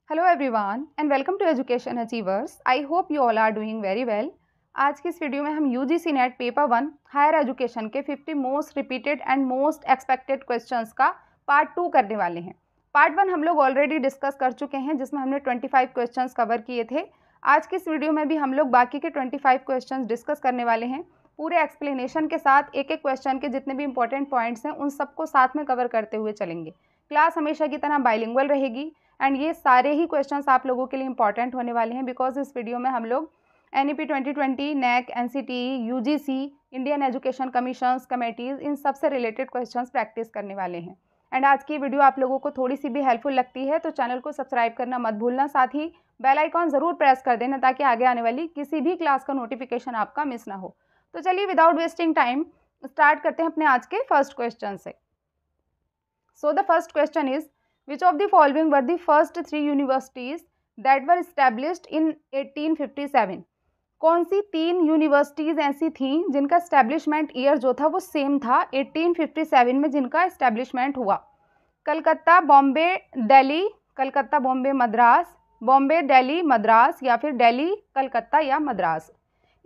Hello everyone and welcome to education achievers. I hope you all are doing very well. आज की इस video में हम UGC NET paper 1 higher education के 50 most repeated and most expected questions का part 2 करने वाले हैं। पार्ट 1 हम लोग ऑलरेडी डिस्कस कर चुके हैं जिसमें हमने 25 क्वेश्चंस कवर किए थे। आज की इस वीडियो में भी हम लोग बाकी के 25 क्वेश्चंस डिस्कस करने वाले हैं। पूरे एक्सप्लेनेशन के साथ एक एक क्वेश्चन के जितने भी इंपॉर्टेंट पॉइंट्स हैं उन सबको साथ में कवर करते हुए चलेंगे। क्लास हमेशा की तरह बाइलिंगुअल रहेगी एंड ये सारे ही क्वेश्चंस आप लोगों के लिए इंपॉर्टेंट होने वाले हैं बिकॉज इस वीडियो में हम लोग NEP 2020, NEC, NCTE, UGC, Indian education commissions committees इन सब से रिलेटेड क्वेश्चंस प्रैक्टिस करने वाले हैं। एंड आज की वीडियो आप लोगों को थोड़ी सी भी हेल्पफुल लगती है तो चैनल को सब्सक्राइब करना मत भूलना, साथ ही बेल आइकॉन ज़रूर प्रेस कर देना ताकि आगे आने वाली किसी भी क्लास का नोटिफिकेशन आपका मिस ना हो। तो चलिए विदाउट वेस्टिंग टाइम स्टार्ट करते हैं अपने आज के फर्स्ट क्वेश्चन से। So the first question is Which of the following were the first 3 universities that were established in 1857? कौन सी 3 यूनिवर्सिटीज़ ऐसी थीं जिनका एस्टेब्लिशमेंट ईयर जो था वो सेम था 1857 में जिनका एस्टेब्लिशमेंट हुआ? कलकत्ता, बॉम्बे, दिल्ली, कलकत्ता, बॉम्बे, मद्रास, बॉम्बे, दिल्ली, मद्रास या फिर दिल्ली, कलकत्ता या मद्रास।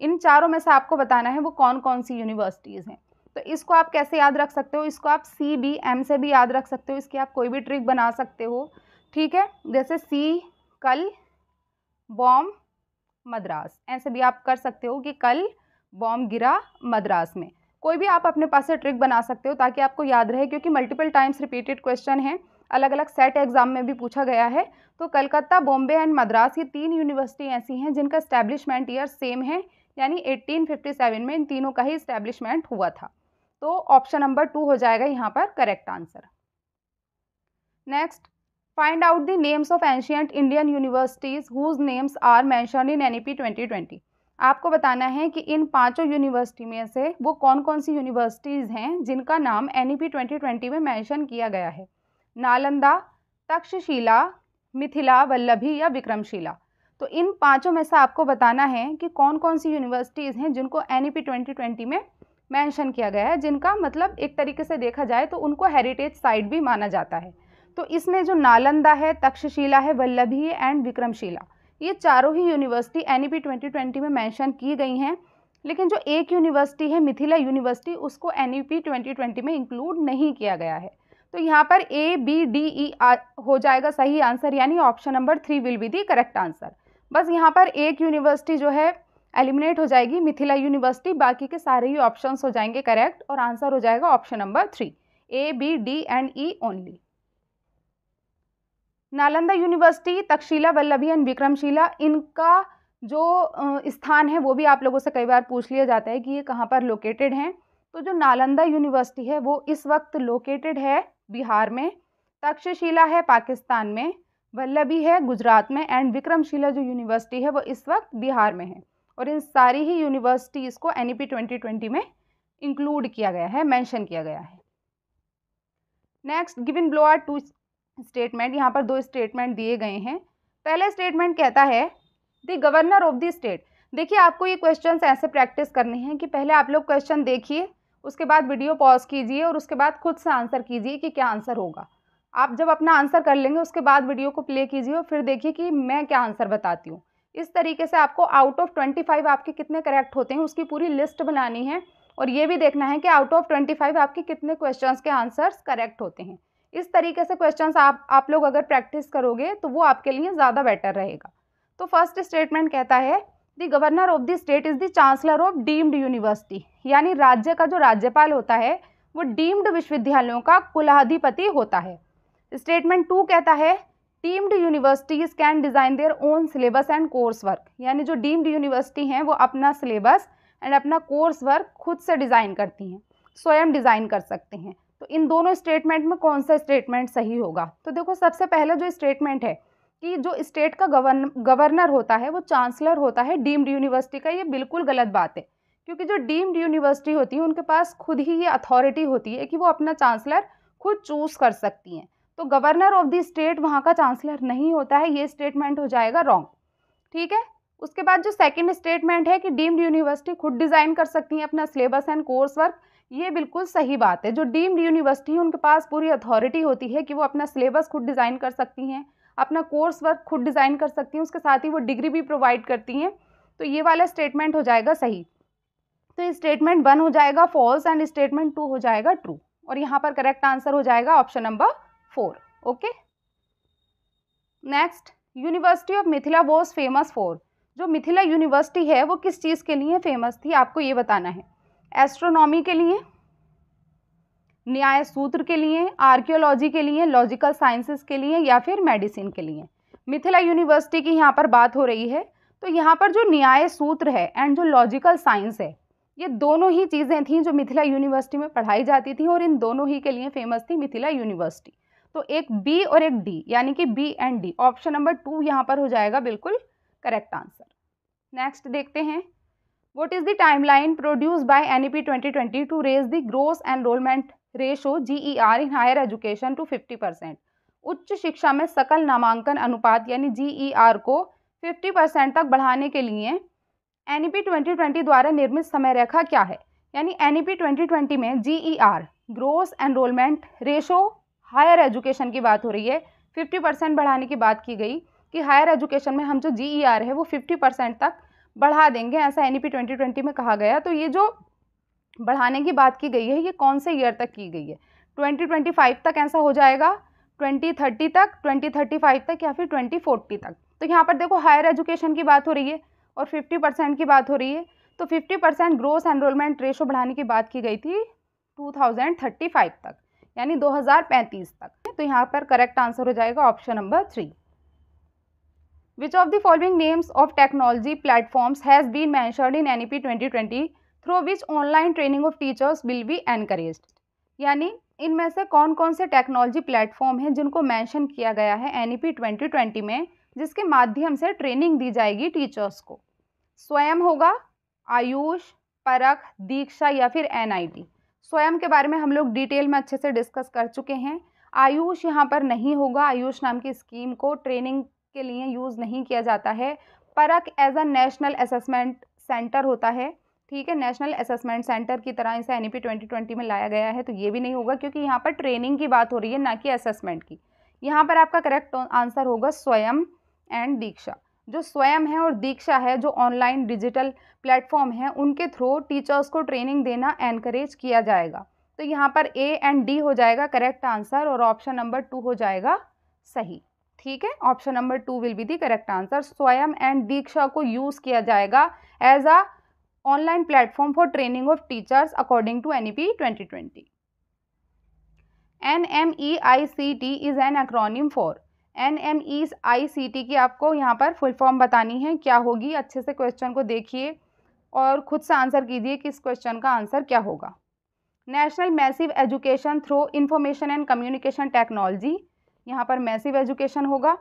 इन चारों में से आपको बताना है वो कौन कौन सी यूनिवर्सिटीज़ हैं। तो इसको आप कैसे याद रख सकते हो? इसको आप CBM से भी याद रख सकते हो, इसकी आप कोई भी ट्रिक बना सकते हो, ठीक है। जैसे सी कल, बॉम्ब, मद्रास, ऐसे भी आप कर सकते हो कि कल बॉम्ब गिरा मद्रास में। कोई भी आप अपने पास से ट्रिक बना सकते हो ताकि आपको याद रहे, क्योंकि मल्टीपल टाइम्स रिपीटेड क्वेश्चन है, अलग अलग सेट एग्जाम में भी पूछा गया है। तो कलकत्ता, बॉम्बे एंड मद्रास ये 3 यूनिवर्सिटी ऐसी हैं जिनका एस्टेब्लिशमेंट ईयर सेम है, यानी 1857 में इन तीनों का ही एस्टेब्लिशमेंट हुआ था। तो ऑप्शन नंबर 2 हो जाएगा यहाँ पर correct answer. Next, find out the names of ancient Indian universities whose names are mentioned in NEP 2020। आपको बताना है कि इन पांचों यूनिवर्सिटी में से वो कौन कौन सी यूनिवर्सिटीज़ हैं जिनका नाम NEP 2020 में मेंशन किया गया है। नालंदा, तक्षशिला, मिथिला, वल्लभी या विक्रमशिला। तो इन पांचों में से आपको बताना है कि कौन कौन सी यूनिवर्सिटीज़ हैं जिनको NEP 2020 में मेंशन किया गया है, जिनका मतलब एक तरीके से देखा जाए तो उनको हेरिटेज साइट भी माना जाता है। तो इसमें जो नालंदा है, तक्षशिला है, वल्लभी एंड विक्रमशिला, ये चारों ही यूनिवर्सिटी NEP 2020 में मेंशन की गई हैं। लेकिन जो एक यूनिवर्सिटी है मिथिला यूनिवर्सिटी, उसको NEP 2020 में इंक्लूड नहीं किया गया है। तो यहाँ पर ABDE हो जाएगा सही आंसर, यानी option number 3 will be the correct answer. बस यहाँ पर एक यूनिवर्सिटी जो है एलिमिनेट हो जाएगी, मिथिला यूनिवर्सिटी, बाकी के सारे ही ऑप्शंस हो जाएंगे करेक्ट और आंसर हो जाएगा option number 3, A, B, D and E only. Nalanda university, Takshashila, Vallabhi and Vikramshila, इनका जो स्थान है वो भी आप लोगों से कई बार पूछ लिया जाता है कि ये कहाँ पर लोकेटेड हैं। तो जो नालंदा यूनिवर्सिटी है वो इस वक्त लोकेटेड है बिहार में, तक्षशिला है पाकिस्तान में, वल्लभी है गुजरात में एंड विक्रमशिला जो यूनिवर्सिटी है वो इस वक्त बिहार में है। और इन सारी ही यूनिवर्सिटीज़ को NEP 2020 में इंक्लूड किया गया है, मेंशन किया गया है। Next, given below are 2 statement. यहाँ पर 2 स्टेटमेंट दिए गए हैं। पहला स्टेटमेंट कहता है the governor of the state. देखिए, आपको ये क्वेश्चंस ऐसे प्रैक्टिस करने हैं कि पहले आप लोग क्वेश्चन देखिए, उसके बाद वीडियो पॉज कीजिए और उसके बाद खुद से आंसर कीजिए कि क्या आंसर होगा। आप जब अपना आंसर कर लेंगे उसके बाद वीडियो को प्ले कीजिए और फिर देखिए कि मैं क्या आंसर बताती हूँ। इस तरीके से आपको आउट ऑफ 25 आपके कितने करेक्ट होते हैं उसकी पूरी लिस्ट बनानी है और ये भी देखना है कि आउट ऑफ 25 आपके कितने क्वेश्चंस के आंसर्स करेक्ट होते हैं। इस तरीके से क्वेश्चंस आप लोग अगर प्रैक्टिस करोगे तो वो आपके लिए ज़्यादा बेटर रहेगा। तो फर्स्ट स्टेटमेंट कहता है the governor of the state is the chancellor of deemed university, यानी राज्य का जो राज्यपाल होता है वो डीम्ड विश्वविद्यालयों का कुलाधिपति होता है। स्टेटमेंट 2 कहता है deemed universities can design their own syllabus and course work, यानी जो डीम्ड यूनिवर्सिटी हैं वो अपना सिलेबस एंड अपना कोर्स वर्क खुद से डिज़ाइन करती हैं, स्वयं डिज़ाइन कर सकते हैं। तो इन दोनों स्टेटमेंट में कौन सा स्टेटमेंट सही होगा? तो देखो, सबसे पहले जो स्टेटमेंट है कि जो स्टेट का गवर्नर होता है वो चांसलर होता है डीम्ड यूनिवर्सिटी का, ये बिल्कुल गलत बात है, क्योंकि जो डीम्ड यूनिवर्सिटी होती है उनके पास खुद ही ये अथॉरिटी होती है कि वो अपना चांसलर खुद चूज़ कर सकती हैं। तो गवर्नर ऑफ द स्टेट वहाँ का चांसलर नहीं होता है, ये स्टेटमेंट हो जाएगा रॉन्ग, ठीक है। उसके बाद जो सेकंड स्टेटमेंट है कि डीम्ड यूनिवर्सिटी खुद डिज़ाइन कर सकती हैं अपना सिलेबस एंड कोर्स वर्क, ये बिल्कुल सही बात है। जो डीम्ड यूनिवर्सिटी है उनके पास पूरी अथॉरिटी होती है कि वो अपना सिलेबस खुद डिज़ाइन कर सकती हैं, अपना कोर्स वर्क खुद डिज़ाइन कर सकती हैं, उसके साथ ही वो डिग्री भी प्रोवाइड करती हैं। तो ये वाला स्टेटमेंट हो जाएगा सही। तो स्टेटमेंट 1 हो जाएगा फॉल्स एंड स्टेटमेंट 2 हो जाएगा ट्रू, और यहाँ पर करेक्ट आंसर हो जाएगा option number 4। Okay, next, university of Mithila was famous for. जो मिथिला यूनिवर्सिटी है वो किस चीज़ के लिए फेमस थी, आपको ये बताना है। एस्ट्रोनॉमी के लिए, न्याय सूत्र के लिए, आर्कियोलॉजी के लिए, लॉजिकल साइंसेस के लिए, या फिर मेडिसिन के लिए। मिथिला यूनिवर्सिटी की यहाँ पर बात हो रही है। तो यहाँ पर जो न्याय सूत्र है एंड जो लॉजिकल साइंस है, ये दोनों ही चीज़ें थीं जो मिथिला यूनिवर्सिटी में पढ़ाई जाती थी, और इन दोनों ही के लिए फेमस थी मिथिला यूनिवर्सिटी। तो एक बी और एक डी, यानी कि B and D, option number 2 यहाँ पर हो जाएगा बिल्कुल करेक्ट आंसर। नेक्स्ट देखते हैं, what is the timeline produced by NEP 2020 to raise the gross enrolment ratio GER in higher education to 50%। उच्च शिक्षा में सकल नामांकन अनुपात यानी GER को 50% तक बढ़ाने के लिए NEP 2020 द्वारा निर्मित समय रेखा क्या है। यानी NEP 2020 में GER gross enrolment ratio higher education की बात हो रही है, 50% बढ़ाने की बात की गई कि हायर एजुकेशन में हम जो GER है वो 50% तक बढ़ा देंगे, ऐसा NEP 2020 में कहा गया। तो ये जो बढ़ाने की बात की गई है ये कौन से ईयर तक की गई है, 2025 तक ऐसा हो जाएगा, 2030 तक, 2035 तक, या फिर 2040 तक। तो यहाँ पर देखो हायर एजुकेशन की बात हो रही है और 50% की बात हो रही है। तो 50% ग्रोस एनरोलमेंट रेशो बढ़ाने की बात की गई थी 2035 तक, यानी 2035 तक। तो यहाँ पर करेक्ट आंसर हो जाएगा option number 3। Which of the following names of technology platforms has been mentioned in NEP 2020 through which online training of teachers will be encouraged। यानी इनमें से कौन कौन से टेक्नोलॉजी प्लेटफॉर्म हैं जिनको मेंशन किया गया है NEP 2020 में, जिसके माध्यम से ट्रेनिंग दी जाएगी टीचर्स को। स्वयं होगा, आयुष, परख, दीक्षा, या फिर NIT। स्वयं के बारे में हम लोग डिटेल में अच्छे से डिस्कस कर चुके हैं। आयुष यहाँ पर नहीं होगा, आयुष नाम की स्कीम को ट्रेनिंग के लिए यूज़ नहीं किया जाता है। Parakh as a national assessment centre होता है, ठीक है, नेशनल असेसमेंट सेंटर की तरह इसे NEP 2020 में लाया गया है, तो ये भी नहीं होगा क्योंकि यहाँ पर ट्रेनिंग की बात हो रही है ना कि असेसमेंट की। यहाँ पर आपका करेक्ट आंसर होगा स्वयं एंड दीक्षा। जो स्वयं है और दीक्षा है, जो ऑनलाइन डिजिटल प्लेटफॉर्म है, उनके थ्रू टीचर्स को ट्रेनिंग देना एनकरेज किया जाएगा। तो यहाँ पर A एंड D हो जाएगा करेक्ट आंसर, और ऑप्शन नंबर 2 हो जाएगा सही, ठीक है। Option number 2 will be the correct answer. Swayam and Diksha को यूज़ किया जाएगा as a online platform for training of teachers according to NEP 2020। NMEICT is an acronym for. NMEICT की आपको यहाँ पर फुल फॉर्म बतानी है, क्या होगी। अच्छे से क्वेश्चन को देखिए और खुद से आंसर कीजिए कि इस क्वेश्चन का आंसर क्या होगा। National massive education through information and communication technology, यहाँ पर मैसिव एजुकेशन होगा।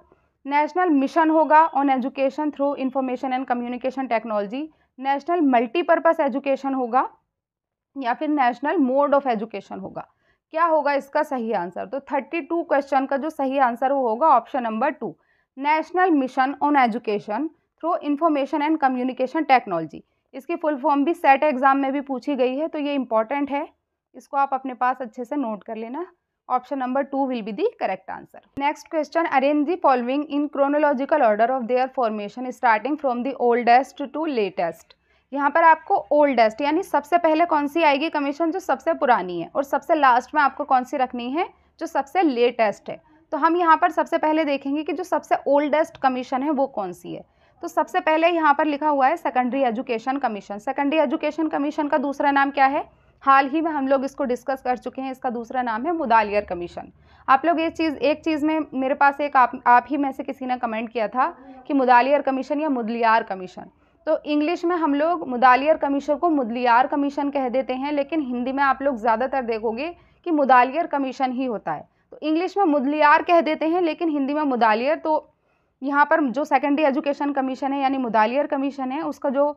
नेशनल मिशन होगा on education through information and communication technology. National multipurpose education होगा, या फिर नेशनल मोड ऑफ एजुकेशन होगा। क्या होगा इसका सही आंसर? तो 32 क्वेश्चन का जो सही आंसर वो होगा option number 2, national mission on education through information and communication technology. इसकी फुल फॉर्म भी सेट एग्जाम में भी पूछी गई है, तो ये इंपॉर्टेंट है, इसको आप अपने पास अच्छे से नोट कर लेना। Option number 2 will be the correct answer. Next question, arrange the following in chronological order of their formation starting from the oldest to latest. यहाँ पर आपको ओल्डेस्ट यानी सबसे पहले कौन सी आएगी कमीशन, जो सबसे पुरानी है, और सबसे लास्ट में आपको कौन सी रखनी है, जो सबसे लेटेस्ट है। तो हम यहाँ पर सबसे पहले देखेंगे कि जो सबसे ओल्डेस्ट कमीशन है वो कौन सी है। तो सबसे पहले यहाँ पर लिखा हुआ है secondary education commission. Secondary education commission का दूसरा नाम क्या है, हाल ही में हम लोग इसको डिस्कस कर चुके हैं, इसका दूसरा नाम है मुदालियर कमीशन। आप लोग एक चीज़ में मेरे पास एक आप ही में से किसी ने कमेंट किया था कि मुदालियर कमीशन या मुदलियार कमीशन। तो इंग्लिश में हम लोग मुदालियर कमीशन को मुदलियार कमीशन कह देते हैं, लेकिन हिंदी में आप लोग ज़्यादातर देखोगे कि मुदालियर कमीशन ही होता है। तो इंग्लिश में मुदलियार कह देते हैं लेकिन हिंदी में मुदालियर। तो यहाँ पर जो सेकेंडरी एजुकेशन कमीशन है यानी मुदालियर कमीशन है, उसका जो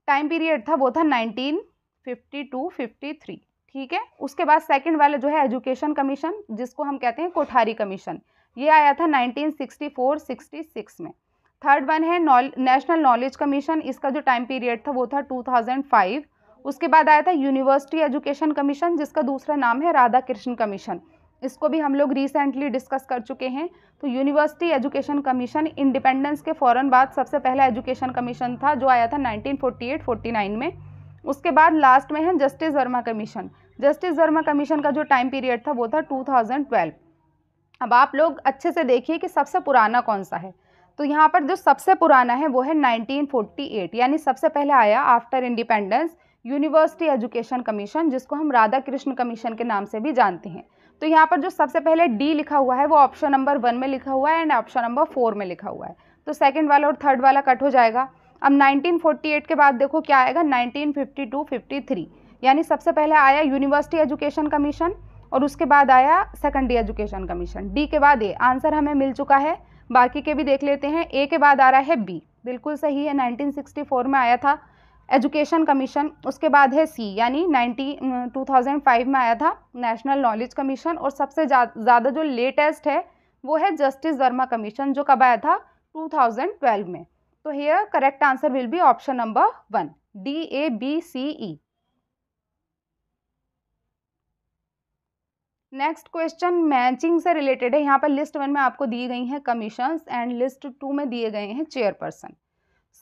टाइम पीरियड था वो था 1952-53, ठीक है। उसके बाद सेकंड वाला जो है एजुकेशन कमीशन, जिसको हम कहते हैं कोठारी कमीशन, ये आया था 1964-66 में। थर्ड वन है नेशनल नॉलेज कमीशन, इसका जो टाइम पीरियड था वो था 2005। उसके बाद आया था यूनिवर्सिटी एजुकेशन कमीशन, जिसका दूसरा नाम है राधा कृष्ण कमीशन, इसको भी हम लोग रिसेंटली डिस्कस कर चुके हैं। तो यूनिवर्सिटी एजुकेशन कमीशन इंडिपेंडेंस के फ़ौरन बाद सबसे पहला एजुकेशन कमीशन था जो आया था 1948-49 में। उसके बाद लास्ट में है justice Verma commission. Justice Verma commission का जो टाइम पीरियड था वो था 2012। अब आप लोग अच्छे से देखिए कि सबसे पुराना कौन सा है। तो यहाँ पर जो सबसे पुराना है वो है 1948, यानी सबसे पहले आया after independence university education commission, जिसको हम राधा कृष्ण कमीशन के नाम से भी जानते हैं। तो यहाँ पर जो सबसे पहले डी लिखा हुआ है वो ऑप्शन नंबर 1 में लिखा हुआ है एंड ऑप्शन नंबर 4 में लिखा हुआ है। तो सेकंड वाला और थर्ड वाला कट हो जाएगा। अब 1948 के बाद देखो क्या आएगा, 1952-53, यानी सबसे पहले आया यूनिवर्सिटी एजुकेशन कमीशन और उसके बाद आया सेकेंडरी एजुकेशन कमीशन। डी के बाद ए, आंसर हमें मिल चुका है। बाकी के भी देख लेते हैं। ए के बाद आ रहा है बी, बिल्कुल सही है, 1964 में आया था एजुकेशन कमीशन। उसके बाद है सी, यानी 2005 में आया था नेशनल नॉलेज कमीशन। और सबसे ज़्यादा जो लेटेस्ट है वो है जस्टिस वर्मा कमीशन, जो कब आया था 2012 में। तो here correct answer will be option number 1, DABCE। Next question matching से रिलेटेड है। यहाँ पर लिस्ट 1 में आपको दी गई हैं कमीशंस एंड लिस्ट 2 में दिए गए हैं चेयरपर्सन।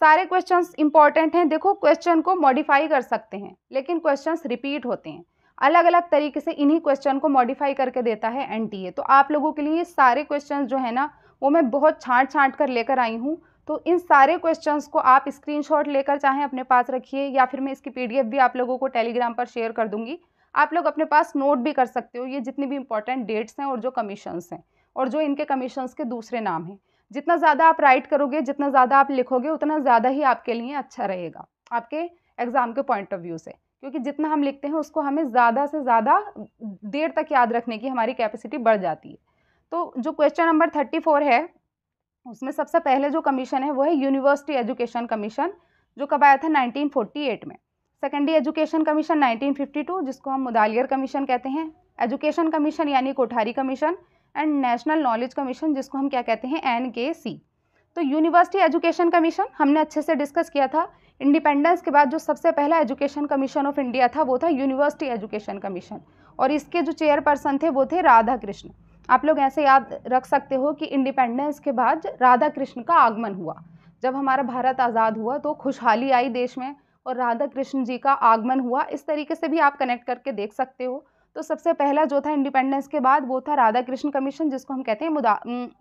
सारे क्वेश्चंस इंपॉर्टेंट हैं। देखो क्वेश्चन को मॉडिफाई कर सकते हैं लेकिन क्वेश्चंस रिपीट होते हैं, अलग अलग तरीके से इन्हीं क्वेश्चन को मॉडिफाई करके देता है NTA। तो आप लोगों के लिए सारे क्वेश्चंस जो है ना वो मैं बहुत छांट कर लेकर आई हूँ। तो इन सारे क्वेश्चंस को आप स्क्रीनशॉट लेकर चाहें अपने पास रखिए या फिर मैं इसकी PDF भी आप लोगों को टेलीग्राम पर शेयर कर दूंगी। आप लोग अपने पास नोट भी कर सकते हो ये जितनी भी इंपॉर्टेंट डेट्स हैं और जो कमीशंस हैं और जो इनके कमीशंस के दूसरे नाम हैं। जितना ज़्यादा आप राइट करोगे, जितना ज़्यादा आप लिखोगे, उतना ज़्यादा ही आपके लिए अच्छा रहेगा आपके एग्ज़ाम के पॉइंट ऑफ व्यू से, क्योंकि जितना हम लिखते हैं उसको हमें ज़्यादा से ज़्यादा देर तक याद रखने की हमारी कैपेसिटी बढ़ जाती है। तो जो क्वेश्चन नंबर 34 है उसमें सबसे पहले जो कमीशन है वो है यूनिवर्सिटी एजुकेशन कमीशन, जो कब आया था 1948 में। सेकेंडरी एजुकेशन कमीशन 1952, जिसको हम मुदालियर कमीशन कहते हैं। एजुकेशन कमीशन यानी Kothari commission and national knowledge commission, जिसको हम क्या कहते हैं, NKC। तो यूनिवर्सिटी एजुकेशन कमीशन हमने अच्छे से डिस्कस किया था। इंडिपेंडेंस के बाद जो सबसे पहला एजुकेशन कमीशन ऑफ इंडिया था वो था यूनिवर्सिटी एजुकेशन कमीशन और इसके जो चेयरपर्सन थे वो थे राधा कृष्ण। आप लोग ऐसे याद रख सकते हो कि इंडिपेंडेंस के बाद राधा कृष्ण का आगमन हुआ। जब हमारा भारत आज़ाद हुआ तो खुशहाली आई देश में और राधा कृष्ण जी का आगमन हुआ। इस तरीके से भी आप कनेक्ट करके देख सकते हो। तो सबसे पहला जो था इंडिपेंडेंस के बाद वो था राधा कृष्ण कमीशन, जिसको हम कहते हैं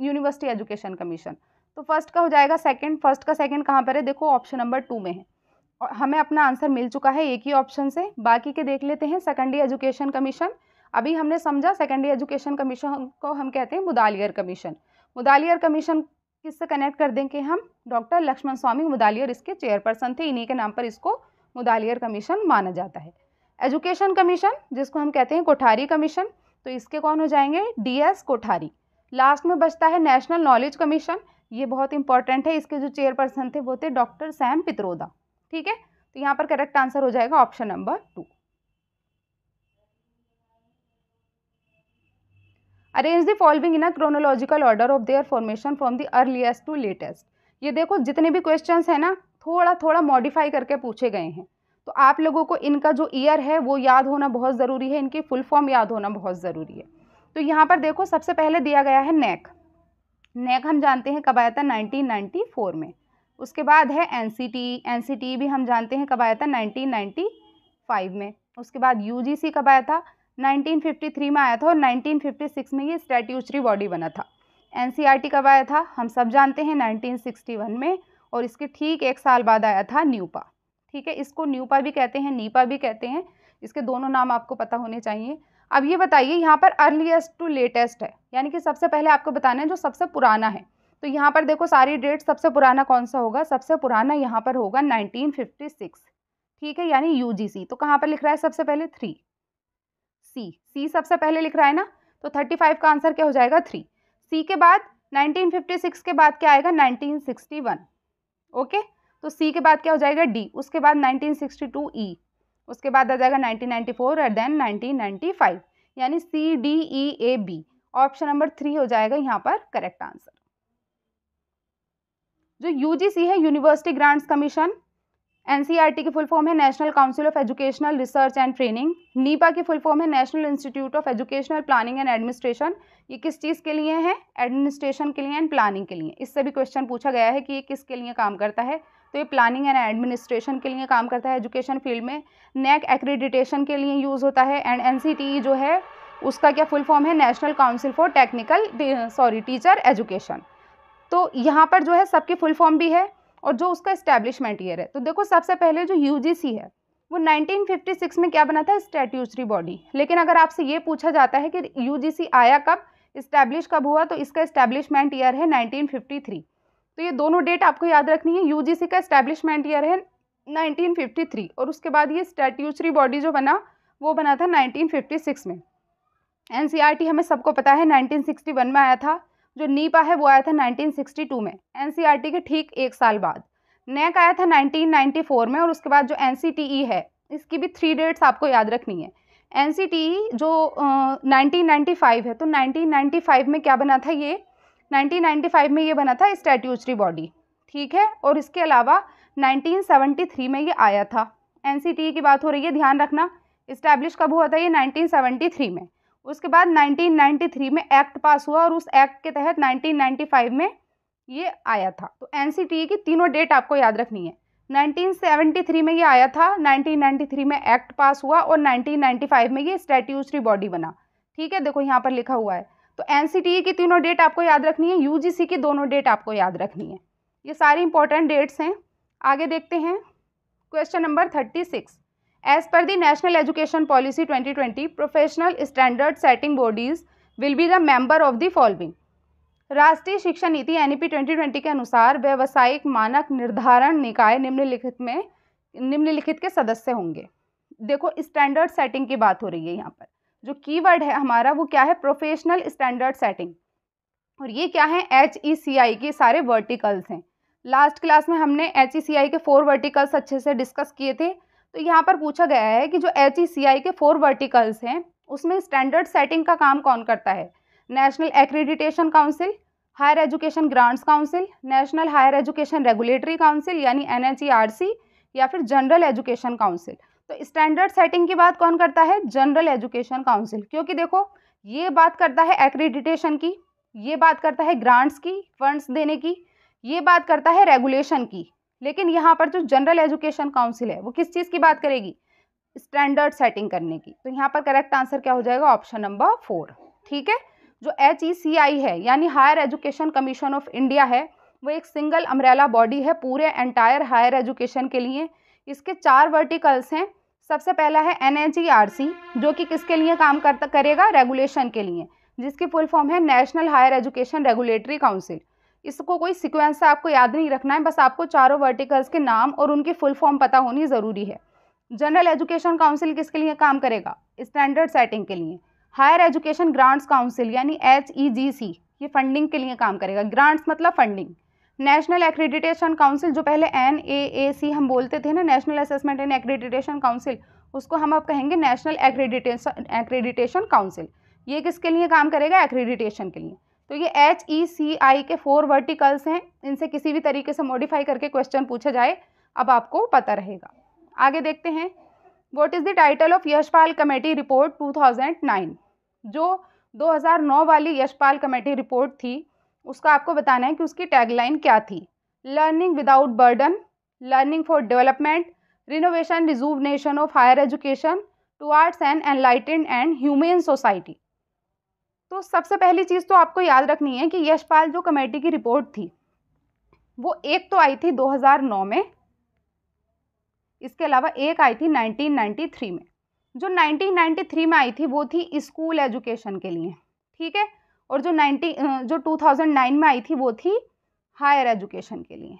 यूनिवर्सिटी एजुकेशन कमीशन। तो फर्स्ट का हो जाएगा सेकंड। फर्स्ट का सेकंड कहाँ पर है, देखो ऑप्शन नंबर 2 में है और हमें अपना आंसर मिल चुका है एक ही ऑप्शन से। बाकी के देख लेते हैं। सेकेंडरी एजुकेशन कमीशन अभी हमने समझा, सेकेंडरी एजुकेशन कमीशन को हम कहते हैं मुदालियर कमीशन। मुदालियर कमीशन किससे कनेक्ट कर देंगे हम, डॉक्टर लक्ष्मण स्वामी मुदालियर इसके चेयरपर्सन थे, इन्हीं के नाम पर इसको मुदालियर कमीशन माना जाता है। एजुकेशन कमीशन जिसको हम कहते हैं कोठारी कमीशन, तो इसके कौन हो जाएंगे, DS कोठारी। लास्ट में बचता है नेशनल नॉलेज कमीशन, ये बहुत इंपॉर्टेंट है। इसके जो चेयरपर्सन थे वो थे डॉक्टर सैम पित्रोदा। ठीक है, तो यहाँ पर करेक्ट आंसर हो जाएगा option number 2। Arrange the following in a chronological order of their formation from the earliest to latest. ये देखो जितने भी क्वेश्चंस हैं ना थोड़ा थोड़ा मॉडिफाई करके पूछे गए हैं। तो आप लोगों को इनका जो ईयर है वो याद होना बहुत ज़रूरी है, इनकी फुल फॉर्म याद होना बहुत ज़रूरी है। तो यहाँ पर देखो सबसे पहले दिया गया है नेक। नेक हम जानते हैं कब आया था, 1994 में। उसके बाद है NCT भी हम जानते हैं कब आया था, 1995 में। उसके बाद UGC कब आया था, 1953 में आया था और 1956 में ये स्टैट्यूटरी बॉडी बना था। NCERT कब आया था, हम सब जानते हैं 1961 में और इसके ठीक एक साल बाद आया था न्यूपा। ठीक है, इसको न्यूपा भी कहते हैं, नीपा भी कहते हैं, इसके दोनों नाम आपको पता होने चाहिए। अब ये बताइए यहाँ पर अर्लीस्ट टू लेटेस्ट है, यानी कि सबसे पहले आपको बताना है जो सबसे पुराना है। तो यहाँ पर देखो सारी डेट, सबसे पुराना कौन सा होगा, सबसे पुराना यहाँ पर होगा 1956। ठीक है, यानी UGC। तो कहाँ पर लिख रहा है सबसे पहले 3, C सबसे पहले लिख रहा है ना, तो 35 का आंसर क्या हो जाएगा 3। C के बाद 1956 के बाद क्या आएगा 1961। ओके, तो C के बाद क्या हो जाएगा D, उसके बाद 1962 E, उसके बाद आ जाएगा 1994 और देन 1995, यानी CDEAB। ऑप्शन नंबर 3 हो जाएगा यहाँ पर करेक्ट आंसर। जो UGC है यूनिवर्सिटी ग्रांट्स कमीशन, एनसीईआरटी की फुल फॉर्म है national council of educational research and training. Nipah की फुल फॉर्म है national institute of educational planning and administration. ये किस चीज़ के लिए है? एडमिनिस्ट्रेशन के लिए एंड प्लानिंग के लिए। इससे भी क्वेश्चन पूछा गया है कि ये किसके लिए काम करता है, तो ये प्लानिंग एंड एडमिनिस्ट्रेशन के लिए काम करता है एजुकेशन फील्ड में। नेक एक्रेडिटेशन के लिए यूज़ होता है। एंड एनसीटीई जो है उसका क्या फुल फॉर्म है? National council for teacher education. तो यहाँ पर जो है सबकी फुल फॉर्म भी है और जो उसका इस्टेब्लिशमेंट ईयर है। तो देखो सबसे पहले जो यूजीसी है वो 1956 में क्या बना था? Statutory body. लेकिन अगर आपसे ये पूछा जाता है कि यूजीसी आया कब, इस्टेब्लिश कब हुआ, तो इसका इस्टेब्लिशमेंट ईयर है 1953। तो ये दोनों डेट आपको याद रखनी है। यूजीसी का इस्टेब्लिशमेंट ईयर है 1953 और उसके बाद ये स्टैट्यूटरी बॉडी जो बना वो बना था 1956 में। एनसीईआरटी हमें सबको पता है 1961 में आया था। जो नीपा है वो आया था 1962 में, एनसीईआरटी के ठीक एक साल बाद। नेक आया था 1994 में और उसके बाद जो एनसीटीई है इसकी भी 3 डेट्स आपको याद रखनी है। एनसीटीई जो 1995 है, तो 1995 में क्या बना था? ये 1995 में ये बना था स्टैट्यूटरी बॉडी, ठीक है। और इसके अलावा 1973 में ये आया था। एनसीटीई की बात हो रही है, ध्यान रखना। इस्टेब्लिश कब हुआ था? ये 1973 में। उसके बाद 1993 में एक्ट पास हुआ और उस एक्ट के तहत 1995 में ये आया था। तो एनसीटीई की तीनों डेट आपको याद रखनी है। 1973 में ये आया था, 1993 में एक्ट पास हुआ और 1995 में ये स्टैट्यूटरी बॉडी बना, ठीक है। देखो यहाँ पर लिखा हुआ है। तो एनसीटीई की तीनों डेट आपको याद रखनी है, यूजीसी की दोनों डेट आपको याद रखनी है। ये सारी इंपॉर्टेंट डेट्स हैं। आगे देखते हैं question number 36। As per the National Education Policy 2020, professional standard setting bodies will be the member of the following. राष्ट्रीय शिक्षा नीति NEP 2020 के अनुसार व्यावसायिक मानक निर्धारण निकाय निम्नलिखित के सदस्य होंगे। देखो स्टैंडर्ड सेटिंग की बात हो रही है। यहाँ पर जो कीवर्ड है हमारा वो क्या है? Professional standard setting. और ये क्या है? HECI के सारे वर्टिकल्स हैं। लास्ट क्लास में हमने HECI के 4 वर्टिकल्स अच्छे से डिस्कस किए थे। तो यहाँ पर पूछा गया है कि जो HECI के 4 वर्टिकल्स हैं उसमें स्टैंडर्ड सेटिंग का काम कौन करता है? National accreditation council, higher education grants council, national higher education regulatory council यानी NHERC, या फिर जनरल एजुकेशन काउंसिल। तो स्टैंडर्ड सेटिंग की बात कौन करता है? General education council. क्योंकि देखो ये बात करता है एक्रेडिटेशन की, ये बात करता है ग्रांट्स की, फंड्स देने की, ये बात करता है रेगुलेशन की। लेकिन यहाँ पर जो जनरल एजुकेशन काउंसिल है वो किस चीज़ की बात करेगी? स्टैंडर्ड सेटिंग करने की। तो यहाँ पर करेक्ट आंसर क्या हो जाएगा? ऑप्शन नंबर 4, ठीक है। जो HECI है यानी higher education commission of India है वो एक सिंगल अम्ब्रेला बॉडी है पूरे एंटायर हायर एजुकेशन के लिए। इसके 4 वर्टिकल्स हैं। सबसे पहला है NHERC जो कि किसके लिए काम करेगा? रेगुलेशन के लिए, जिसकी फुल फॉर्म है national higher education regulatory council. इसको कोई सीक्वेंस से आपको याद नहीं रखना है, बस आपको चारों वर्टिकल्स के नाम और उनकी फुल फॉर्म पता होनी ज़रूरी है। जनरल एजुकेशन काउंसिल किसके लिए काम करेगा? स्टैंडर्ड सेटिंग के लिए। हायर एजुकेशन ग्रांट्स काउंसिल यानी HEGC ये फंडिंग के लिए काम करेगा। ग्रांट्स मतलब फंडिंग। नेशनल एक्रेडिटेशन काउंसिल जो पहले NAAC हम बोलते थे ना, national assessment and accreditation council, उसको हम अब कहेंगे नेशनल एक्रेडिटेशन काउंसिल। ये किसके लिए काम करेगा? एक्रेडिटेशन के लिए। तो ये HECI के 4 वर्टिकल्स हैं। इनसे किसी भी तरीके से मॉडिफाई करके क्वेश्चन पूछा जाए अब आपको पता रहेगा। आगे देखते हैं what is the title of Yashpal committee report 2009। जो 2009 वाली यशपाल कमेटी रिपोर्ट थी उसका आपको बताना है कि उसकी टैगलाइन क्या थी। Learning without burden, learning for development, renovation rejuvenation of higher education towards an enlightened and humane society. तो सबसे पहली चीज़ तो आपको याद रखनी है कि यशपाल जो कमेटी की रिपोर्ट थी वो एक तो आई थी 2009 में, इसके अलावा एक आई थी 1993 में। जो 1993 में आई थी वो थी स्कूल एजुकेशन के लिए, ठीक है। और जो 2009 में आई थी वो थी हायर एजुकेशन के लिए।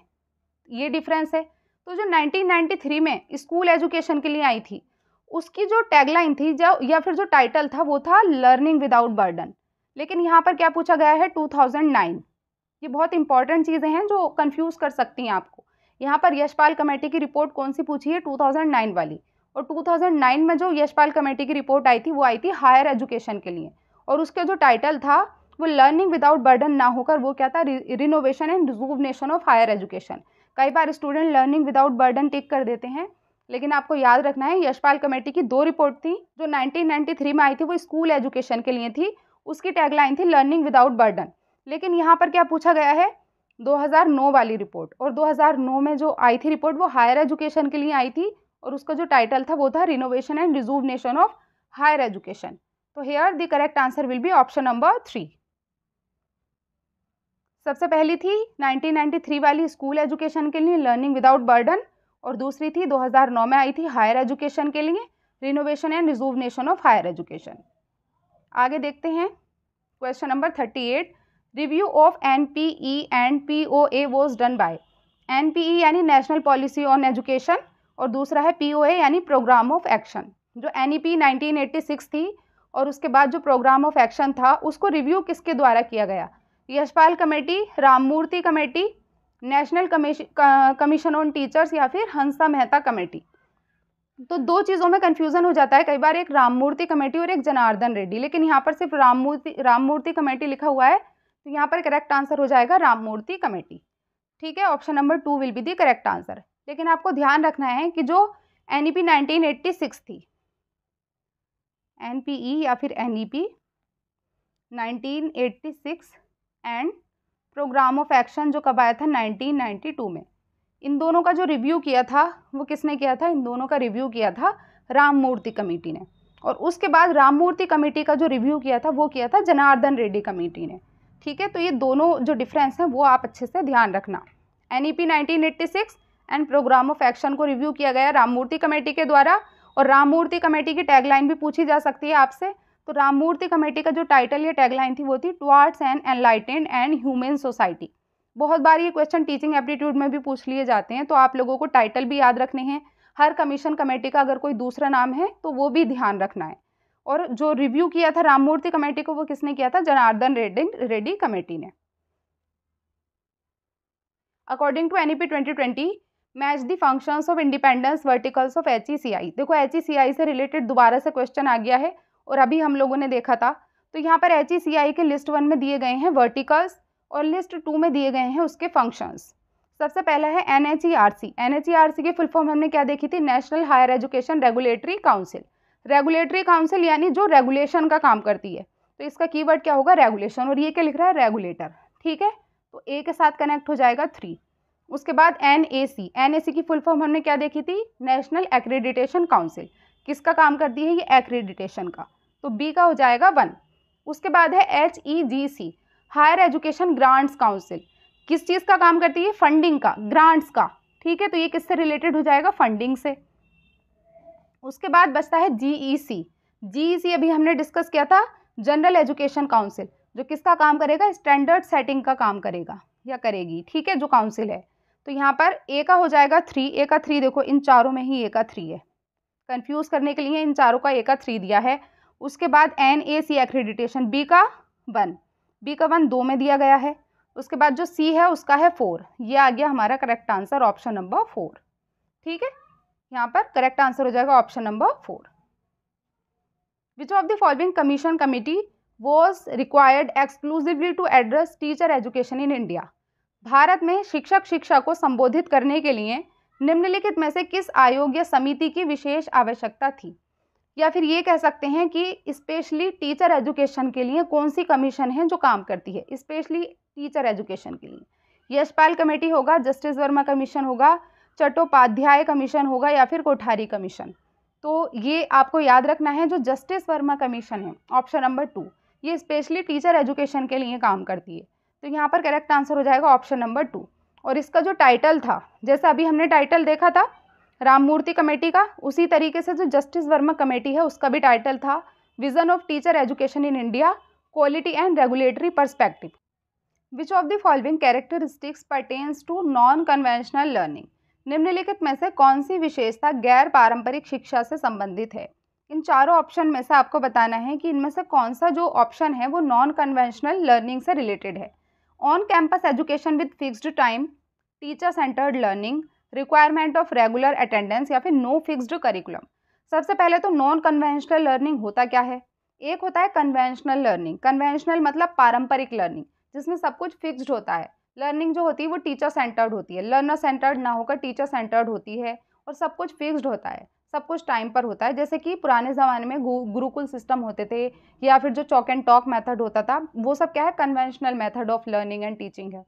ये डिफरेंस है। तो जो 1993 में स्कूल एजुकेशन के लिए आई थी उसकी जो टैगलाइन थी या फिर जो टाइटल था वो था लर्निंग विदाउट बर्डन। लेकिन यहाँ पर क्या पूछा गया है? 2009। ये बहुत इंपॉर्टेंट चीज़ें हैं जो कंफ्यूज कर सकती हैं आपको। यहाँ पर यशपाल कमेटी की रिपोर्ट कौन सी पूछी है? 2009 वाली। और 2009 में जो यशपाल कमेटी की रिपोर्ट आई थी वो आई थी हायर एजुकेशन के लिए, और उसके जो टाइटल था वो लर्निंग विदाउट बर्डन ना होकर वो क्या था? Renovation and rejuvenation of higher education. कई बार student learning without burden tick कर देते हैं, लेकिन आपको याद रखना है यशपाल कमेटी की 2 रिपोर्ट थी जो 1993 में आई थी, वो स्कूल एजुकेशन के लिए थी। उसकी टैगलाइन थी लर्निंग विदाउट बर्डन। लेकिन यहाँ पर क्या पूछा गया है, 2009 वाली रिपोर्ट, और 2009 में जो आई थी रिपोर्ट वो हायर एजुकेशन के लिए आई थी, और उसका जो टाइटल था वो था renovation and rejuvenation of higher education. तो here the correct answer will be option number 3। सबसे पहली थी 1993 वाली स्कूल एजुकेशन के लिए लर्निंग विदाउट बर्डन, और दूसरी थी 2009 में आई थी हायर एजुकेशन के लिए renovation and rejuvenation of higher education. आगे देखते हैं question number 38। Review of NPE and POA was done by. NPE यानी नेशनल पॉलिसी ऑन एजुकेशन, और दूसरा है POA यानी प्रोग्राम ऑफ एक्शन। जो NEP 1986 थी और उसके बाद जो प्रोग्राम ऑफ एक्शन था उसको रिव्यू किसके द्वारा किया गया, Yashpal committee, Ramamurti committee, national commission on teachers, या फिर हंसा मेहता कमेटी। तो 2 चीज़ों में कन्फ्यूज़न हो जाता है कई बार, एक राममूर्ति कमेटी और एक जनार्दन रेड्डी, लेकिन यहाँ पर सिर्फ राममूर्ति कमेटी लिखा हुआ है, तो यहाँ पर करेक्ट आंसर हो जाएगा राममूर्ति कमेटी। ठीक है, option number 2 will be the correct answer. लेकिन आपको ध्यान रखना है कि जो NEP 1986 थी, NPE या फिर NEP 1986 and programme of action जो कब आया था 1992 में, इन दोनों का जो रिव्यू किया था वो किसने किया था, इन दोनों का रिव्यू किया था राममूर्ति कमेटी ने। और उसके बाद राममूर्ति कमेटी का जो रिव्यू किया था वो किया था जनार्दन रेड्डी कमेटी ने। ठीक है, तो ये दोनों जो डिफरेंस हैं वो आप अच्छे से ध्यान रखना। NEP 1986 and programme of action को रिव्यू किया गया राममूर्ति कमेटी के द्वारा, और राममूर्ति कमेटी की टैगलाइन भी पूछी जा सकती है आपसे। तो राममूर्ति कमेटी का जो टाइटल या टैगलाइन थी वो थी towards an enlightened and human society. बहुत बार ये क्वेश्चन टीचिंग एप्टीट्यूड में भी पूछ लिए जाते हैं, तो आप लोगों को टाइटल भी याद रखने हैं। हर कमीशन कमेटी का अगर कोई दूसरा नाम है तो वो भी ध्यान रखना है। और जो रिव्यू किया था राममूर्ति कमेटी को वो किसने किया था, जनार्दन रेड्डी कमेटी ने। According to NEP 2020 match the functions of independence verticals of HECI। देखो HECI से रिलेटेड दोबारा से क्वेश्चन आ गया है, और अभी हम लोगों ने देखा था। तो यहाँ पर HECI के लिस्ट 1 में दिए गए हैं वर्टिकल्स, और लिस्ट 2 में दिए गए हैं उसके फंक्शंस। सबसे पहला है NHERC। NHERC की फुल फॉर्म हमने क्या देखी थी, national higher education regulatory council. Regulatory council यानी जो रेगुलेशन का काम करती है, तो इसका कीवर्ड क्या होगा, रेगुलेशन, और ये क्या लिख रहा है, रेगुलेटर। ठीक है, तो ए के साथ कनेक्ट हो जाएगा 3। उसके बाद NAC की फुल फॉर्म हमने क्या देखी थी, नेशनल एक्रेडिटेशन काउंसिल। किसका काम करती है, ये एक्रेडिटेशन का, तो बी का हो जाएगा 1। उसके बाद है HEGC, higher education grants council. किस चीज़ का काम करती है, फंडिंग का, ग्रांट्स का। ठीक है, तो ये किससे रिलेटेड हो जाएगा, फंडिंग से। उसके बाद बचता है GEC अभी हमने डिस्कस किया था, जनरल एजुकेशन काउंसिल, जो किसका काम करेगा, स्टैंडर्ड सेटिंग का काम करेगा या करेगी। ठीक है, जो काउंसिल है। तो यहाँ पर ए का हो जाएगा 3। ए का 3 देखो, इन चारों में ही ए का 3 है, कंफ्यूज करने के लिए इन चारों का ए का 3 दिया है। उसके बाद NAC एक्रेडिटेशन, बी का 1, बी का 1 2 में दिया गया है। उसके बाद जो सी है उसका है 4। ये आ गया हमारा करेक्ट आंसर, ऑप्शन नंबर 4। ठीक है, यहाँ पर करेक्ट आंसर हो जाएगा option number 4। Which of the following commission committee was required exclusively to address teacher education in India. भारत में शिक्षा को संबोधित करने के लिए निम्नलिखित में से किस आयोग या समिति की विशेष आवश्यकता थी, या फिर ये कह सकते हैं कि स्पेशली टीचर एजुकेशन के लिए कौन सी कमीशन है जो काम करती है, स्पेशली टीचर एजुकेशन के लिए। यशपाल कमेटी होगा, जस्टिस वर्मा कमीशन होगा, चट्टोपाध्याय कमीशन होगा, या फिर कोठारी कमीशन। तो ये आपको याद रखना है, जो जस्टिस वर्मा कमीशन है ऑप्शन नंबर 2, ये स्पेशली टीचर एजुकेशन के लिए काम करती है। तो यहाँ पर करेक्ट आंसर हो जाएगा ऑप्शन नंबर 2। और इसका जो टाइटल था, जैसा अभी हमने टाइटल देखा था राममूर्ति कमेटी का, उसी तरीके से जो जस्टिस वर्मा कमेटी है उसका भी टाइटल था vision of teacher education in India, quality and regulatory perspective. Which of the following characteristics pertains to non conventional learning. निम्नलिखित में से कौन सी विशेषता गैर पारंपरिक शिक्षा से संबंधित है। इन चारों ऑप्शन में से आपको बताना है कि इनमें से कौन सा जो ऑप्शन है वो नॉन कन्वेंशनल लर्निंग से रिलेटेड है। On campus education with fixed time, teacher centred learning, requirement of regular attendance, या फिर नो फिक्स्ड करिकुलम। सबसे पहले तो नॉन कन्वेंशनल लर्निंग होता क्या है, एक होता है कन्वेंशनल लर्निंग। कन्वेंशनल मतलब पारंपरिक लर्निंग, जिसमें सब कुछ फिक्स्ड होता है। लर्निंग जो होती है वो टीचर सेंटर्ड होती है, लर्नर सेंटर्ड ना होकर टीचर सेंटर्ड होती है, और सब कुछ फिक्स्ड होता है, सब कुछ टाइम पर होता है। जैसे कि पुराने ज़माने में गुरुकुल सिस्टम होते थे, या फिर जो चॉक एंड टॉक मेथड होता था, वो सब क्या है, conventional method of learning and teaching है।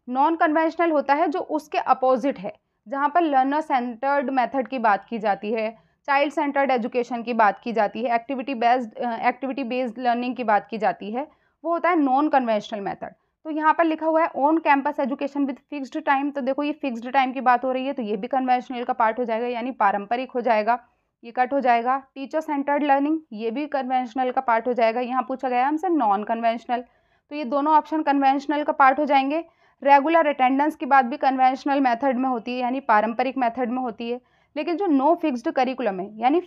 नॉन कन्वेंशनल होता है जो उसके अपोजिट है, जहाँ पर लर्नर सेंटर्ड मेथड की बात की जाती है, चाइल्ड सेंटर्ड एजुकेशन की बात की जाती है, एक्टिविटी बेस्ड लर्निंग की बात की जाती है, वो होता है नॉन कन्वेंशनल मेथड। तो यहाँ पर लिखा हुआ है on campus education with fixed time, तो देखो ये फिक्स्ड टाइम की बात हो रही है, तो ये भी कन्वेंशनल का पार्ट हो जाएगा, यानी पारंपरिक हो जाएगा, ये कट हो जाएगा। टीचर सेंटर्ड लर्निंग, ये भी कन्वेंशनल का पार्ट हो जाएगा, यहाँ पूछा गया हमसे नॉन कन्वेंशनल, तो ये दोनों ऑप्शन कन्वेंशनल का पार्ट हो जाएंगे। रेगुलर अटेंडेंस की बात भी कन्वेंशनल मेथड में होती है, यानी पारंपरिक मेथड में होती है। लेकिन जो नो फिक्स्ड करिकुलम है, यानी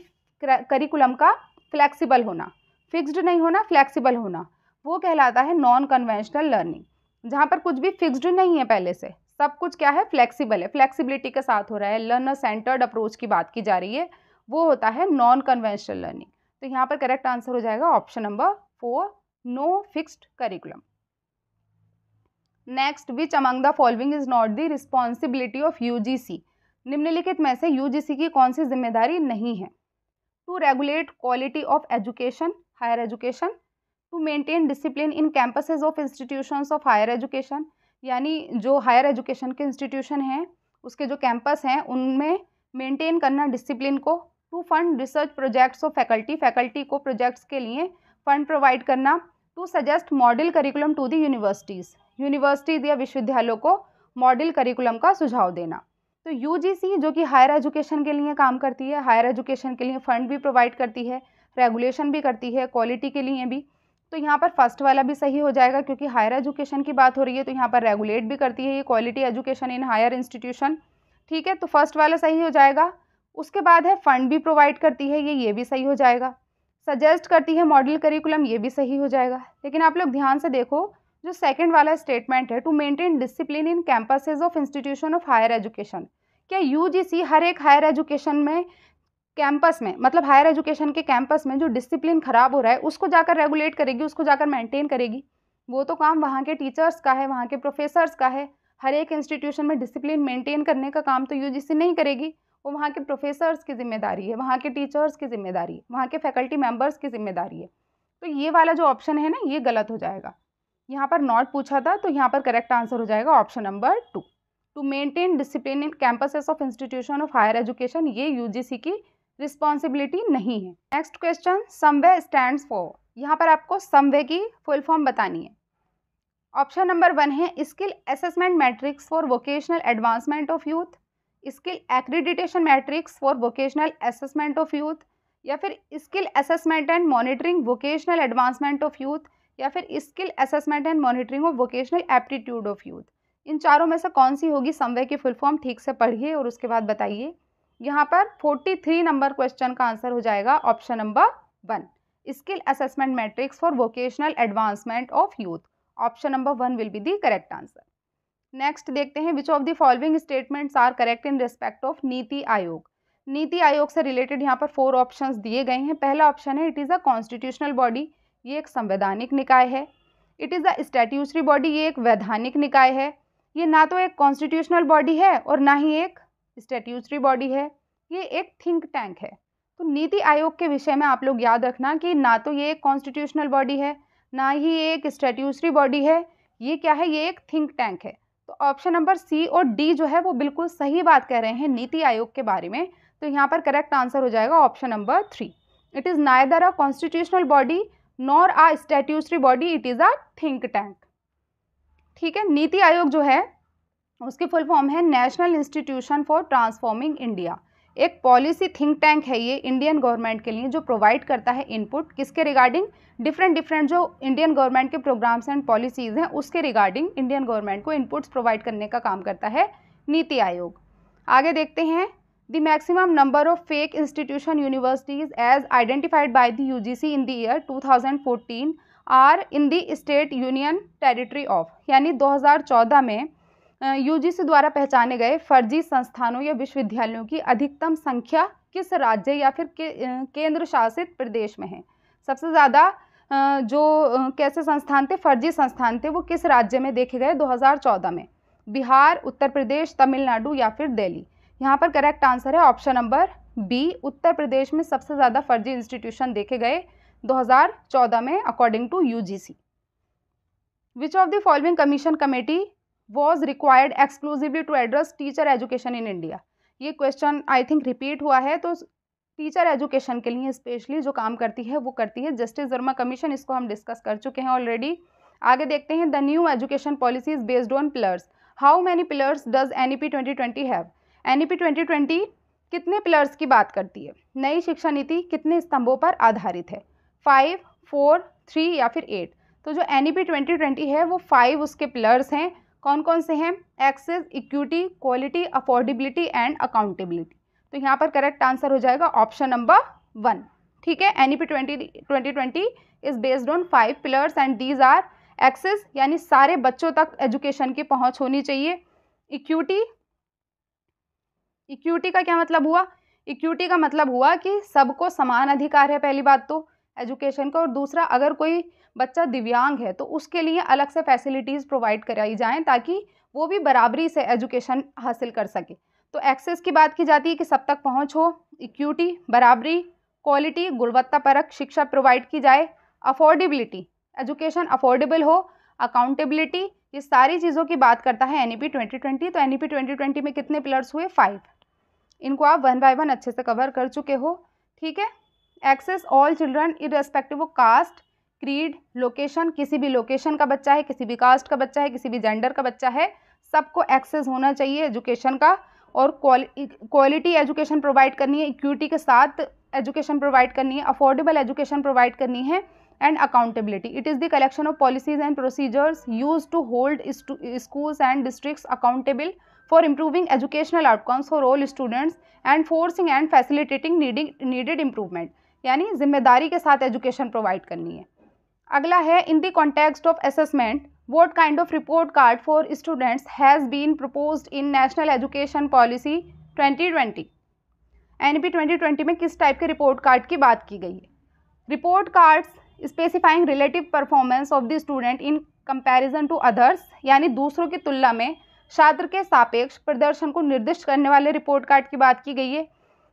करिकुलम का फ्लेक्सिबल होना, फिक्स्ड नहीं होना, फ्लेक्सिबल होना, वो कहलाता है नॉन कन्वेंशनल लर्निंग। जहाँ पर कुछ भी फिक्स्ड नहीं है पहले से, सब कुछ क्या है, फ्लेक्सिबल है, फ्लेक्सिबिलिटी के साथ हो रहा है, लर्नर सेंटर्ड अप्रोच की बात की जा रही है, वो होता है नॉन कन्वेंशनल लर्निंग। तो यहाँ पर करेक्ट आंसर हो जाएगा option number 4, no fixed curriculum. Next, which among the following is not the responsibility of UGC, निम्नलिखित में से यूजीसी की कौन सी जिम्मेदारी नहीं है। To regulate quality of education, higher education, to maintain discipline in campuses of institutions of higher education, यानी जो हायर एजुकेशन के इंस्टीट्यूशन हैं उसके जो कैंपस हैं उनमें मेंटेन करना डिसिप्लिन को। To fund research projects of faculty, faculty को प्रोजेक्ट्स के लिए फंड प्रोवाइड करना। To suggest model curriculum to the universities, universities या विश्वविद्यालयों को मॉडल करिकुलम का सुझाव देना। तो यूजीसी जो कि हायर एजुकेशन के लिए काम करती है, हायर एजुकेशन के लिए फंड भी प्रोवाइड करती है, रेगुलेशन भी करती है, क्वालिटी के लिए भी। तो यहाँ पर फर्स्ट वाला भी सही हो जाएगा, क्योंकि हायर एजुकेशन की बात हो रही है, तो यहाँ पर रेगुलेट भी करती है ये quality education in higher institution, ठीक है, तो फर्स्ट वाला सही हो जाएगा। उसके बाद है फंड भी प्रोवाइड करती है, ये भी सही हो जाएगा। सजेस्ट करती है मॉडल करिकुलम, ये भी सही हो जाएगा। लेकिन आप लोग ध्यान से देखो, जो सेकंड वाला स्टेटमेंट है, to maintain discipline in campuses of institution of higher education, क्या यूजीसी हर एक हायर एजुकेशन में कैंपस में, मतलब हायर एजुकेशन के कैंपस में जो डिसिप्लिन खराब हो रहा है उसको जाकर रेगुलेट करेगी, उसको जाकर मेंटेन करेगी? वो तो काम वहाँ के टीचर्स का है, वहाँ के प्रोफेसर्स का है। हर एक इंस्टीट्यूशन में डिसिप्लिन मेंटेन करने का काम तो यूजीसी नहीं करेगी, वो वहाँ के प्रोफेसर्स की जिम्मेदारी है, वहाँ के टीचर्स की जिम्मेदारी है, वहाँ के फैकल्टी मेम्बर्स की जिम्मेदारी है। तो ये वाला जो ऑप्शन है ना, ये गलत हो जाएगा। यहाँ पर नॉट पूछा था, तो यहाँ पर करेक्ट आंसर हो जाएगा option number 2, to maintain discipline in campuses of institution of higher education, ये यूजीसी की रिस्पॉन्सिबिलिटी नहीं है। Next question, SAMVAY stands for, यहाँ पर आपको समवे की फुल फॉर्म बतानी है। ऑप्शन नंबर 1 है skill assessment matrix for vocational advancement of youth, skill accreditation matrix for vocational assessment of youth, या फिर skill assessment and monitoring vocational advancement of youth, या फिर skill assessment and monitoring of vocational aptitude of youth. इन चारों में से कौन सी होगी समवे की फुल फॉर्म? ठीक से पढ़िए और उसके बाद बताइए। यहाँ पर 43 नंबर क्वेश्चन का आंसर हो जाएगा option number 1, skill assessment matrix for vocational advancement of youth. Option number 1 will be the correct answer. Next देखते हैं, which of the following statements are correct in respect of NITI Aayog. NITI Aayog से related यहाँ पर 4 options दिए गए हैं। पहला ऑप्शन है, it is a constitutional body, ये एक संवैधानिक निकाय है। It is a statutory body, ये एक वैधानिक निकाय है। ये ना तो एक कॉन्स्टिट्यूशनल बॉडी है और ना ही एक स्टैट्यूटरी बॉडी है, ये एक थिंक टैंक है। तो नीति आयोग के विषय में आप लोग याद रखना कि ना तो ये एक कॉन्स्टिट्यूशनल बॉडी है, ना ही एक स्टैट्यूटरी बॉडी है, ये क्या है, ये एक थिंक टैंक है। तो ऑप्शन नंबर सी और डी जो है वो बिल्कुल सही बात कह रहे हैं नीति आयोग के बारे में। तो यहाँ पर करेक्ट आंसर हो जाएगा option number 3, it is neither a constitutional body nor a statutory body, it is a think tank. ठीक है, नीति आयोग जो है उसकी फुल फॉर्म है national institution for transforming India, एक पॉलिसी थिंक टैंक है ये इंडियन गवर्नमेंट के लिए, जो प्रोवाइड करता है इनपुट किसके रिगार्डिंग, डिफरेंट जो इंडियन गवर्नमेंट के प्रोग्राम्स एंड पॉलिसीज़ हैं उसके रिगार्डिंग इंडियन गवर्नमेंट को इनपुट्स प्रोवाइड करने का काम करता है नीति आयोग। आगे देखते हैं, the maximum number of fake institution universities as identified by the UGC in the year 2014 are in the state union territory of, यानी 2014 में यूजीसी द्वारा पहचाने गए फर्जी संस्थानों या विश्वविद्यालयों की अधिकतम संख्या किस राज्य या फिर केंद्र शासित प्रदेश में है। सबसे ज़्यादा जो कैसे संस्थान थे, फर्जी संस्थान थे, वो किस राज्य में देखे गए 2014 में? बिहार, उत्तर प्रदेश, तमिलनाडु या फिर दिल्ली? यहाँ पर करेक्ट आंसर है option number B, Uttar Pradesh में सबसे ज़्यादा फर्जी इंस्टीट्यूशन देखे गए 2014 में according to UGC. Which of the following commission committee was required exclusively to address teacher education in India? ये क्वेश्चन आई थिंक रिपीट हुआ है। तो टीचर एजुकेशन के लिए स्पेशली जो काम करती है वो करती है जस्टिस वर्मा कमीशन। इसको हम डिस्कस कर चुके हैं ऑलरेडी। आगे देखते हैं, the new education policy is based on pillars. How many pillars does NEP 2020 have? NEP 2020 कितने पिलर्स की बात करती है? नई शिक्षा नीति कितने स्तंभों पर आधारित है? 5, 4, 3 या फिर 8? तो जो NEP 2020 है वो 5 उसके पिलर्स हैं। कौन कौन से हैं? Access, equity, quality, affordability and accountability. तो यहाँ पर करेक्ट आंसर हो जाएगा ऑप्शन नंबर 1। ठीक है, NEP 2020 is based on 5 pillars and these are access, यानी सारे बच्चों तक एजुकेशन की पहुंच होनी चाहिए। इक्विटी, इक्विटी का क्या मतलब हुआ? इक्विटी का मतलब हुआ कि सबको समान अधिकार है, पहली बात तो एजुकेशन का, और दूसरा अगर कोई बच्चा दिव्यांग है तो उसके लिए अलग से फैसिलिटीज़ प्रोवाइड कराई जाएं ताकि वो भी बराबरी से एजुकेशन हासिल कर सके। तो एक्सेस की बात की जाती है कि सब तक पहुंच हो, इक्विटी बराबरी, क्वालिटी गुणवत्तापरक शिक्षा प्रोवाइड की जाए, अफोर्डेबिलिटी एजुकेशन अफोर्डेबल हो, अकाउंटेबिलिटी, ये सारी चीज़ों की बात करता है NEP 2020। तो NEP 2020 में कितने पिलर्स हुए? 5। इनको आप 1 बाय 1 अच्छे से कवर कर चुके हो। ठीक है, access all children irrespective of caste, creed, location, किसी भी लोकेशन का बच्चा है, किसी भी कास्ट का बच्चा है, किसी भी जेंडर का बच्चा है, सबको एक्सेस होना चाहिए एजुकेशन का। और क्वालिटी एजुकेशन प्रोवाइड करनी है, इक्विटी के साथ एजुकेशन प्रोवाइड करनी है, अफोर्डेबल एजुकेशन प्रोवाइड करनी है, and accountability. It is the collection of policies and procedures use to hold schools and districts accountable for improving educational outcomes for all students and forcing and facilitating needed improvement। यानी जिम्मेदारी के साथ education provide करनी है। अगला है, in the context of assessment what kind of report card for students has been proposed in National Education Policy 2020? NEP 2020 में किस टाइप के रिपोर्ट कार्ड की बात की गई है? Report cards specifying relative performance of the student in comparison to others, यानी दूसरों की तुलना में छात्र के सापेक्ष प्रदर्शन को निर्दिष्ट करने वाले रिपोर्ट कार्ड की बात की गई है।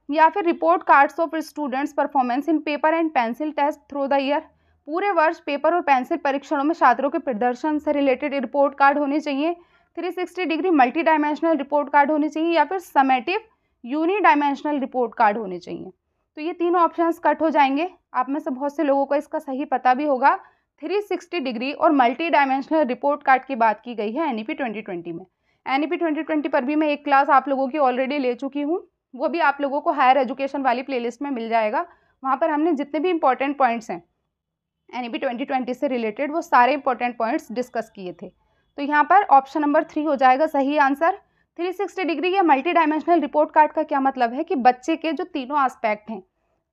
या फिर report cards of students performance in paper and pencil test through the year, पूरे वर्ष पेपर और पेंसिल परीक्षणों में छात्रों के प्रदर्शन से रिलेटेड रिपोर्ट कार्ड होनी चाहिए। 360 degree multidimensional report card होनी चाहिए, या फिर summative unidimensional report card होने चाहिए। तो ये तीनों ऑप्शंस कट हो जाएंगे। आप में से बहुत से लोगों को इसका सही पता भी होगा। 360 डिग्री और मल्टी डायमेंशनल रिपोर्ट कार्ड की बात की गई है NEP 2020 में। NEP 2020 पर भी मैं एक क्लास आप लोगों की ऑलरेडी ले चुकी हूँ, वो भी आप लोगों को हायर एजुकेशन वाली प्लेलिस्ट में मिल जाएगा। वहाँ पर हमने जितने भी इंपॉर्टेंट पॉइंट्स हैं NEP 2020 से रिलेटेड वो सारे इंपॉर्टेंट पॉइंट्स डिस्कस किए थे। तो यहाँ पर ऑप्शन नंबर 3 हो जाएगा सही आंसर। 360 डिग्री या मल्टी डायमेंशनल रिपोर्ट कार्ड का क्या मतलब है कि बच्चे के जो तीनों एस्पेक्ट हैं,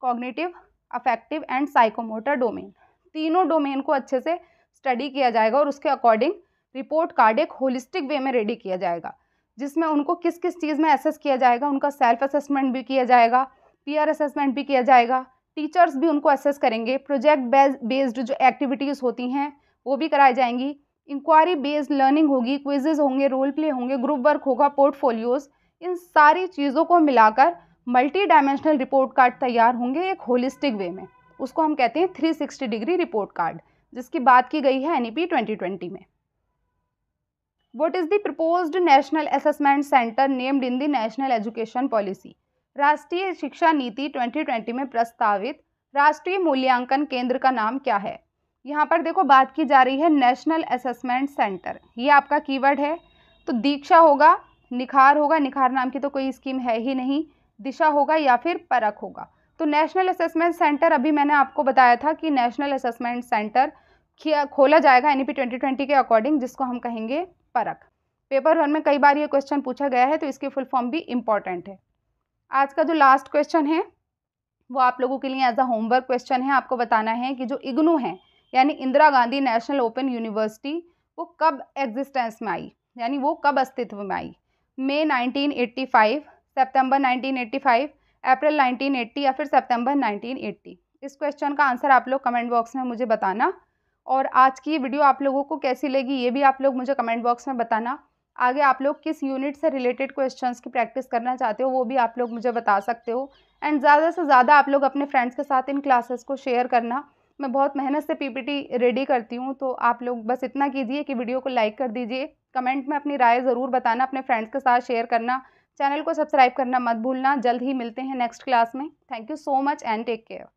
cognitive, affective and psychomotor domain, तीनों डोमेन को अच्छे से स्टडी किया जाएगा और उसके अकॉर्डिंग रिपोर्ट कार्ड एक होलिस्टिक वे में रेडी किया जाएगा, जिसमें उनको किस किस चीज़ में असेस किया जाएगा, उनका सेल्फ असेसमेंट भी किया जाएगा, पीयर असेसमेंट भी किया जाएगा, टीचर्स भी उनको असेस करेंगे, प्रोजेक्ट बेस्ड जो एक्टिविटीज़ होती हैं वो भी कराई जाएंगी, इंक्वायरी बेस्ड लर्निंग होगी, क्विजेज होंगे, रोल प्ले होंगे, ग्रुप वर्क होगा, पोर्टफोलियोज, इन सारी चीज़ों को मिलाकर मल्टी डायमेंशनल रिपोर्ट कार्ड तैयार होंगे एक होलिस्टिक वे में। उसको हम कहते हैं 360 डिग्री रिपोर्ट कार्ड, जिसकी बात की गई है NEP 2020 में। What is the proposed national assessment center named in the national education policy? राष्ट्रीय शिक्षा नीति 2020 में प्रस्तावित राष्ट्रीय मूल्यांकन केंद्र का नाम क्या है? यहाँ पर देखो बात की जा रही है नेशनल असेसमेंट सेंटर, ये आपका कीवर्ड है। तो दीक्षा होगा, निखार होगा, निखार नाम की तो कोई स्कीम है ही नहीं, दिशा होगा या फिर परख होगा। तो नेशनल असेसमेंट सेंटर अभी मैंने आपको बताया था कि नेशनल असेसमेंट सेंटर खोला जाएगा NEP 2020 के अकॉर्डिंग, जिसको हम कहेंगे परख। पेपर 1 में कई बार ये क्वेश्चन पूछा गया है, तो इसकी फुल फॉर्म भी इम्पॉर्टेंट है। आज का जो लास्ट क्वेश्चन है वो आप लोगों के लिए एज अ होमवर्क क्वेश्चन है। आपको बताना है कि जो IGNOU है यानी Indira Gandhi national open university, वो कब एग्जिस्टेंस में आई, यानी वो कब अस्तित्व में आई? मई 1985, सितंबर 1985, अप्रैल 1980 या फिर सितंबर 1980? इस क्वेश्चन का आंसर आप लोग कमेंट बॉक्स में मुझे बताना। और आज की वीडियो आप लोगों को कैसी लगी ये भी आप लोग मुझे कमेंट बॉक्स में बताना। आगे आप लोग किस यूनिट से रिलेटेड क्वेश्चंस की प्रैक्टिस करना चाहते हो वो भी आप लोग मुझे बता सकते हो। एंड ज़्यादा से ज़्यादा आप लोग अपने फ्रेंड्स के साथ इन क्लासेस को शेयर करना। मैं बहुत मेहनत से पीपीटी रेडी करती हूँ, तो आप लोग बस इतना कीजिए कि वीडियो को लाइक कर दीजिए, कमेंट में अपनी राय ज़रूर बताना, अपने फ्रेंड्स के साथ शेयर करना, चैनल को सब्सक्राइब करना मत भूलना। जल्द ही मिलते हैं नेक्स्ट क्लास में। Thank you so much and take care.